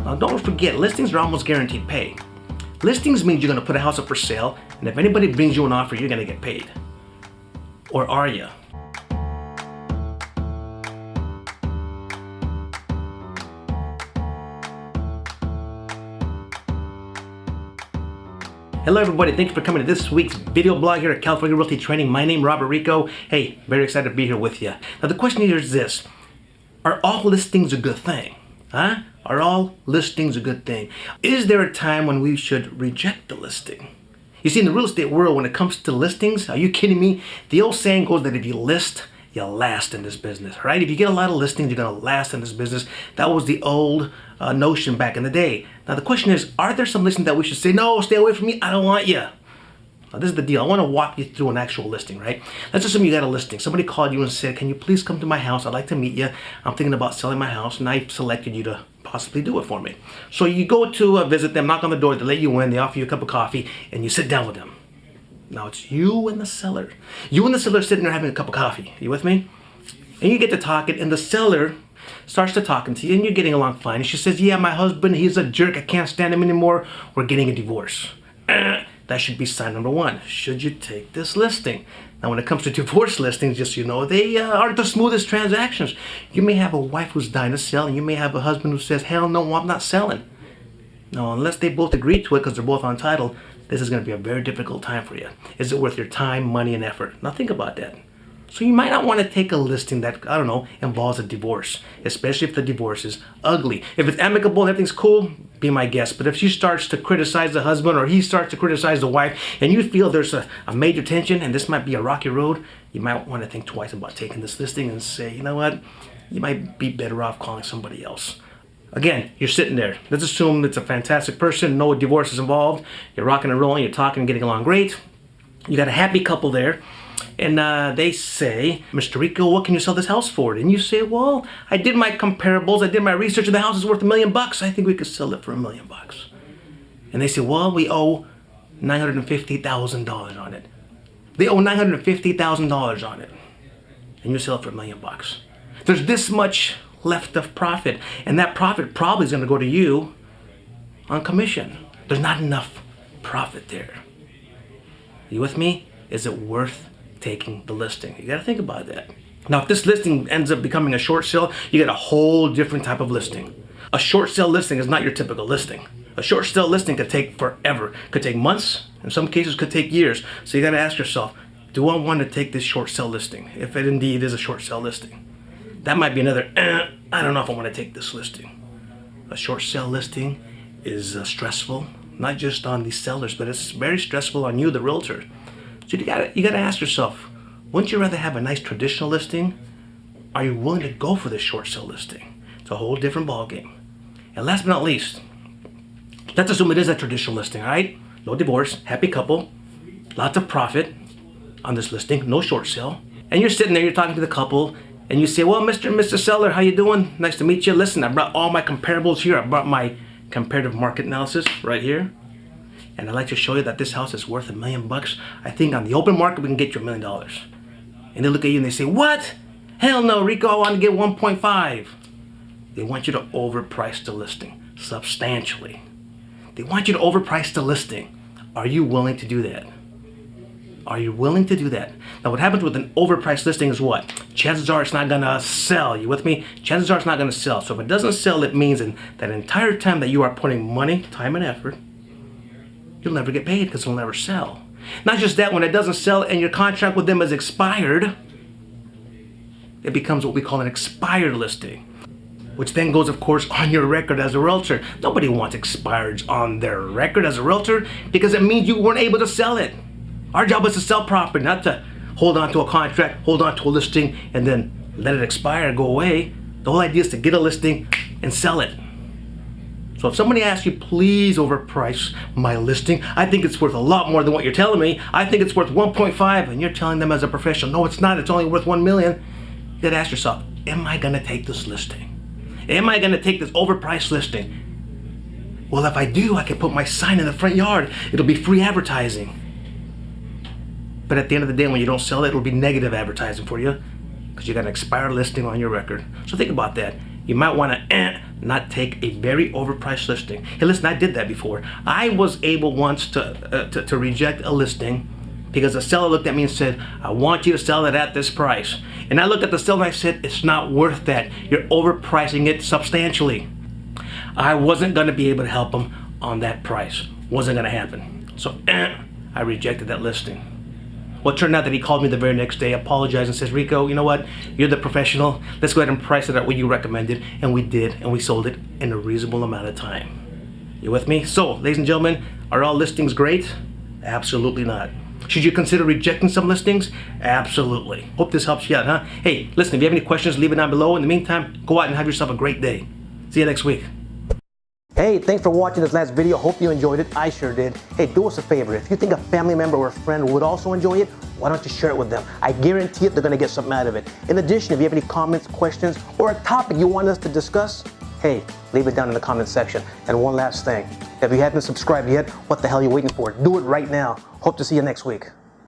Now don't forget, listings are almost guaranteed pay. Listings means you're gonna put a house up for sale, and if anybody brings you an offer, you're gonna get paid. Or are you? Hello everybody, thank you for coming to this week's video blog here at California Realty Training. My name is Robert Rico. Hey, very excited to be here with you. Now the question here is this: are all listings a good thing? Huh? Are all listings a good thing? Is there a time when we should reject the listing? You see, in the real estate world, when it comes to listings, are you kidding me? The old saying goes that if you list, you'll last in this business, right? If you get a lot of listings, you're gonna last in this business. That was the old notion back in the day. Now the question is, are there some listings that we should say, no, stay away from me, I don't want you? Now this is the deal. I want to walk you through an actual listing, right? Let's assume you got a listing. Somebody called you and said, can you please come to my house? I'd like to meet you. I'm thinking about selling my house, and I selected you to possibly do it for me. So you go to visit them, knock on the door, they let you in, they offer you a cup of coffee, and you sit down with them. Now it's you and the seller. You and the seller sitting there having a cup of coffee. You with me? And you get to talking, and the seller starts to talking to you, and you're getting along fine. And she says, yeah, my husband, he's a jerk. I can't stand him anymore. We're getting a divorce. That should be sign number one. Should you take this listing? Now, when it comes to divorce listings, just so you know, they aren't the smoothest transactions. You may have a wife who's dying to sell, and you may have a husband who says, hell no, I'm not selling. Now, unless they both agree to it because they're both on title, this is going to be a very difficult time for you. Is it worth your time, money, and effort? Now, think about that. So you might not want to take a listing that, I don't know, involves a divorce, especially if the divorce is ugly. If it's amicable and everything's cool, be my guest. But if she starts to criticize the husband or he starts to criticize the wife, and you feel there's a major tension and this might be a rocky road, you might want to think twice about taking this listing and say, you know what, you might be better off calling somebody else. Again, you're sitting there. Let's assume it's a fantastic person, no divorce is involved. You're rocking and rolling, you're talking, getting along great. You got a happy couple there. And they say, Mr. Rico, what can you sell this house for? And you say, well, I did my comparables, I did my research, and the house is worth $1 million. I think we could sell it for $1 million. And they say, well, we owe $950,000 on it. They owe $950,000 on it. And you sell it for $1 million. There's this much left of profit, and that profit probably is going to go to you on commission. There's not enough profit there. Are you with me? Is it worth taking the listing? You got to think about that. Now, if this listing ends up becoming a short sale, you get a whole different type of listing. A short sale listing is not your typical listing. A short sale listing could take forever, could take months, in some cases could take years. So you got to ask yourself, do I want to take this short sale listing? If it indeed is a short sale listing, that might be another, I don't know if I want to take this listing. A short sale listing is stressful, not just on the sellers, but it's very stressful on you, the realtor. So you gotta ask yourself, wouldn't you rather have a nice traditional listing? Are you willing to go for this short sale listing? It's a whole different ballgame. And last but not least, let's assume it is a traditional listing, all right? No divorce, happy couple, lots of profit on this listing, no short sale. And you're sitting there, you're talking to the couple, and you say, well, Mr. and Mr. Seller, how you doing? Nice to meet you. Listen, I brought all my comparables here. I brought my comparative market analysis right here. And I'd like to show you that this house is worth $1 million. I think on the open market, we can get you $1 million. And they look at you and they say, what? Hell no, Rico, I want to get 1.5. They want you to overprice the listing substantially. They want you to overprice the listing. Are you willing to do that? Are you willing to do that? Now, what happens with an overpriced listing is what? Chances are it's not going to sell. You with me? Chances are it's not going to sell. So if it doesn't sell, it means in that entire time that you are putting money, time, and effort, you'll never get paid because it'll never sell. Not just that, when it doesn't sell and your contract with them is expired, it becomes what we call an expired listing, which then goes, of course, on your record as a realtor. Nobody wants expireds on their record as a realtor because it means you weren't able to sell it. Our job is to sell property, not to hold on to a contract, hold on to a listing, and then let it expire, go away. The whole idea is to get a listing and sell it. So if somebody asks you, please overprice my listing, I think it's worth a lot more than what you're telling me. I think it's worth 1.5, and you're telling them as a professional, no, it's not, it's only worth 1 million. You gotta ask yourself, am I gonna take this listing? Am I gonna take this overpriced listing? Well, if I do, I can put my sign in the front yard. It'll be free advertising. But at the end of the day, when you don't sell it, it'll be negative advertising for you because you got an expired listing on your record. So think about that. you might want to not take a very overpriced listing. Hey, listen, I did that before. I was able once to reject a listing because the seller looked at me and said, I want you to sell it at this price. And I looked at the seller and I said, it's not worth that. You're overpricing it substantially. I wasn't going to be able to help him on that price. Wasn't going to happen. So I rejected that listing. Well, it turned out that he called me the very next day, apologized, and says, Rico, you know what? You're the professional. Let's go ahead and price it at what you recommended. And we did, and we sold it in a reasonable amount of time. You with me? So, ladies and gentlemen, are all listings great? Absolutely not. Should you consider rejecting some listings? Absolutely. Hope this helps you out, huh? Hey, listen, if you have any questions, leave it down below. In the meantime, go out and have yourself a great day. See you next week. Hey, thanks for watching this last video. Hope you enjoyed it. I sure did. Hey, do us a favor. If you think a family member or a friend would also enjoy it, why don't you share it with them? I guarantee it, they're going to get something out of it. In addition, if you have any comments, questions, or a topic you want us to discuss, hey, leave it down in the comment section. And one last thing, if you haven't subscribed yet, what the hell are you waiting for? Do it right now. Hope to see you next week.